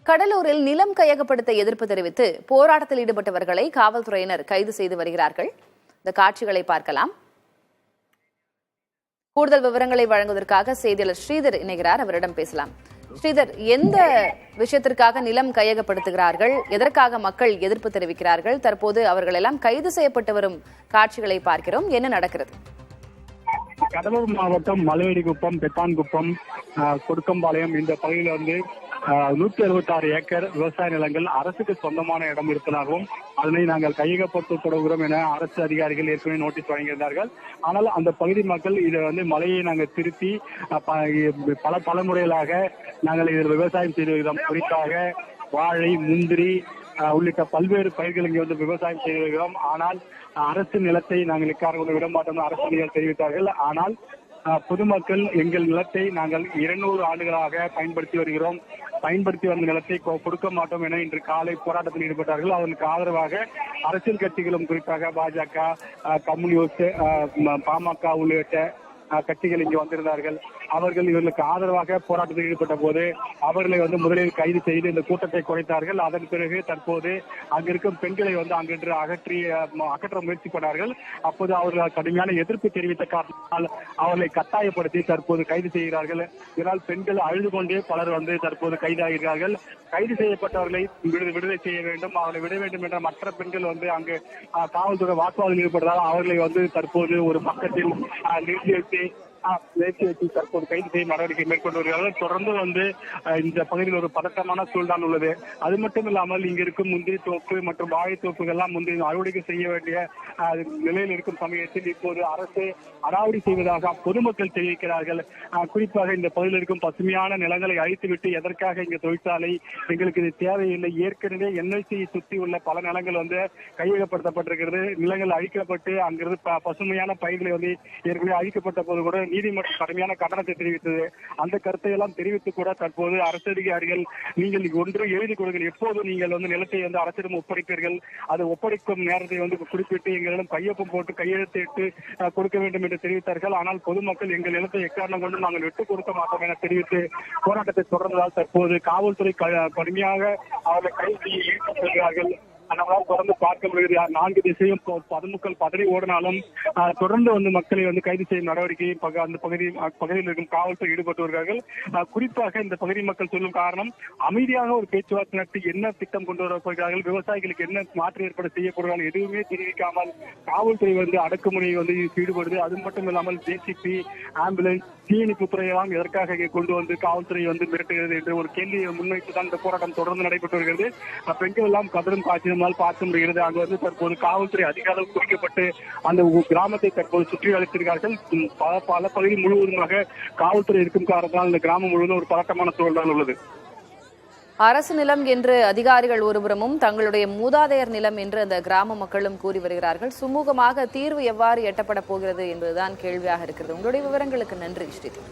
கடலூரில் நிலம் கையகப்படுத்த எதிர்ப்பு தெரிவித்து போராட்டத்தில் ஈடுபட்டவர்களை காவல்துறையினர் கைது செய்து வருகிறார்கள். இந்த காட்சிகளை பார்க்கலாம். கூடுதல் விவரங்களை வழங்குவதற்காக செய்தியாளர் ஸ்ரீதர் இணைகிறார். அவரிடம் பேசலாம். ஸ்ரீதர், எந்த விஷயத்திற்காக நிலம் கையகப்படுத்துகிறார்கள்? எதற்காக மக்கள் எதிர்ப்பு தெரிவிக்கிறார்கள்? தற்போது அவர்கள் எல்லாம் கைது செய்யப்பட்டு வரும் காட்சிகளை பார்க்கிறோம். என்ன நடக்கிறது? கடலூர் மாவட்டம் மலையடிக்குப்பம், பெத்தான்குப்பம், கொடுக்கம்பாளையம் இந்த பகுதியில் வந்து 176 ஏக்கர் விவசாய நிலங்கள் அரசுக்கு சொந்தமான இடம் இருப்பதாகவும் அதனை நாங்கள் கையகப்படுத்த தொடங்குகிறோம் என அரசு அதிகாரிகள் ஏற்கனவே நோட்டீஸ் வழங்கியிருந்தார்கள். ஆனால் அந்த பகுதி மக்கள் இதை வந்து மலையை நாங்கள் திருத்தி பல தலைமுறைகளாக நாங்கள் இதில் விவசாயம் செய்து வருகிறோம். குறிப்பாக வாழை, முந்திரி உள்ளிட்ட பல்வேறு பயிர்கள் இங்கே வந்து விவசாயம் செய்து வருகிறோம். ஆனால் அரசு நிலத்தை நாங்கள் இக்கார கொண்டு விட மாட்டோம் அரசு அதிகாரிகள் தெரிவித்தார்கள். ஆனால் பொதுமக்கள் எங்கள் நிலத்தை நாங்கள் 200 ஆண்டுகளாக பயன்படுத்தி வருகிறோம், பயன்படுத்தி வந்த நிலத்தை கொடுக்க மாட்டோம் என இன்று காலை போராட்டத்தில் ஈடுபட்டார்கள். அதற்கு ஆதரவாக அரசியல் கட்சிகளும் குறிப்பாக பாஜக, கம்யூனிஸ்ட், பாமக உள்ளிட்ட கட்சிகள் இங்கு வந்திருந்தார்கள். அவர்கள் இவர்களுக்கு ஆதரவாக போராட்டத்தில் ஈடுபட்ட போது அவர்களை வந்து முதலில் கைது செய்து இந்த கூட்டத்தை குறைத்தார்கள். அதன் பிறகு தற்போது அங்கிருக்கும் பெண்களை வந்து அங்கின்று அகற்ற முயற்சி பண்ணார்கள். அப்போது அவர்கள் கடுமையான எதிர்ப்பு தெரிவித்த காரணத்தால் அவர்களை கட்டாயப்படுத்தி தற்போது கைது செய்கிறார்கள். இதனால் பெண்கள் அழுது கொண்டே பலர் வந்து தற்போது கைதாகிறார்கள். கைது செய்யப்பட்டவர்களை விடுதலை செய்ய வேண்டும், அவர்களை விட வேண்டும் என்ற மற்ற பெண்கள் வந்து அங்கு காவல்துறை வாக்குவாதத்தில் ஈடுபட்டதால் அவர்களை வந்து தற்போது ஒரு பக்கத்தில் நிறுத்தி வச்சு தற்போது கைது செய்யும் நடவடிக்கை மேற்கொண்டு வருகிறார்கள். தொடர்ந்து வந்து இந்த பகுதியில் ஒரு பதட்டமான சூழ்தான் உள்ளது. அது மட்டும் இல்லாமல் இங்க இருக்கும் முந்திரி தோப்பு மற்றும் வாழைத்தோப்புகள்லாம் முந்திரி அறுவடை செய்ய வேண்டிய நிலையில் இருக்கும் சமயத்தில் இப்போது அரசு அடாவடி செய்வதாக பொதுமக்கள் தெரிவிக்கிறார்கள். குறிப்பாக இந்த பகுதியில் இருக்கும் பசுமையான நிலங்களை அழித்துவிட்டு எதற்காக இங்க தொழிற்சாலை, எங்களுக்கு இது தேவையில்லை, ஏற்கனவே என்எல்சியை சுற்றி உள்ள பல நிலங்கள் வந்து கையகப்படுத்தப்பட்டிருக்கிறது, நிலங்கள் அழிக்கப்பட்டு அங்கிருந்து பசுமையான பயிர்களை வந்து ஏற்கனவே அழிக்கப்பட்ட போது கூட நீதிமன்றம் கடுமையான கண்டனத்தை தெரிவித்தது. அந்த கருத்தை எல்லாம் தெரிவித்து கூட தற்போது அரசு அதிகாரிகள் நீங்கள் ஒன்று எழுதி கொடுங்கள், எப்போது நீங்கள் வந்து நிலத்தை வந்து அரசிடம் ஒப்படைப்பீர்கள், அது ஒப்படைக்கும் நேரத்தை வந்து குறிப்பிட்டு எங்களிடம் கையொப்பம் போட்டு கையெழுத்திட்டு கொடுக்க வேண்டும் என்று தெரிவித்தார்கள். ஆனால் பொதுமக்கள் எங்கள் நிலத்தை எக்காரணம் கொண்டு நாங்கள் விட்டுக் கொடுக்க மாட்டோம் என தெரிவித்து போராட்டத்தை தொடர்ந்ததால் தற்போது காவல்துறை கடுமையாக அவர்களை கைது செய்ய ஈடுபட்டிருக்கிறார்கள். நம்மளால் தொடர்ந்து பார்க்க முடியுது. 4 திசையும் பொதுமக்கள் பதறி ஓடினாலும் தொடர்ந்து வந்து மக்களை வந்து கைது செய்யும் நடவடிக்கையை அந்த பகுதியில் இருக்கும் காவல்துறை ஈடுபட்டு வருகிறார்கள். குறிப்பாக இந்த பகுதி மக்கள் சொல்லும் காரணம், அமைதியாக ஒரு பேச்சுவார்த்தை நடத்தி என்ன திட்டம் கொண்டு வரப்போகிறார்கள், விவசாயிகளுக்கு என்ன மாற்று ஏற்பாடு செய்யப்படுகிறார்கள் எதுவுமே தெரிவிக்காமல் காவல்துறை வந்து அடக்குமுறையை வந்து ஈடுபடுது. அது மட்டும் இல்லாமல் ஜேசிபி, ஆம்புலன்ஸ், தீயணைப்பு துறையெல்லாம் எதற்காக கொண்டு வந்து காவல்துறை வந்து மிரட்டுகிறது என்று ஒரு கேள்வியை முன்வைத்துதான் இந்த போராட்டம் தொடர்ந்து நடைபெற்று வருகிறது. பெண்கள் எல்லாம் கதரும் காட்சியினால் பார்க்க முடிகிறது. அங்கு வந்து தற்போது காவல்துறை அதிக அளவு குறிக்கப்பட்டு அந்த கிராமத்தை தற்போது சுற்றி அளித்திருக்கிறார்கள். பல பகுதி முழுவதுமாக காவல்துறை இருக்கும் காரணத்தால் இந்த கிராமம் முழுவதும் ஒரு பதட்டமான சூழல் உள்ளது. அரசு நிலம் என்று அதிகாரிகள் ஒருபுறமும் தங்களுடைய மூதாதையர் நிலம் என்று அந்த கிராம மக்களும் கூறி வருகிறார்கள். சுமூகமாக தீர்வு எவ்வாறு எட்டப்பட போகிறது என்பதுதான் கேள்வியாக இருக்கிறது. உங்களுடைய விவரங்களுக்கு நன்றி ஸ்ரீதர்.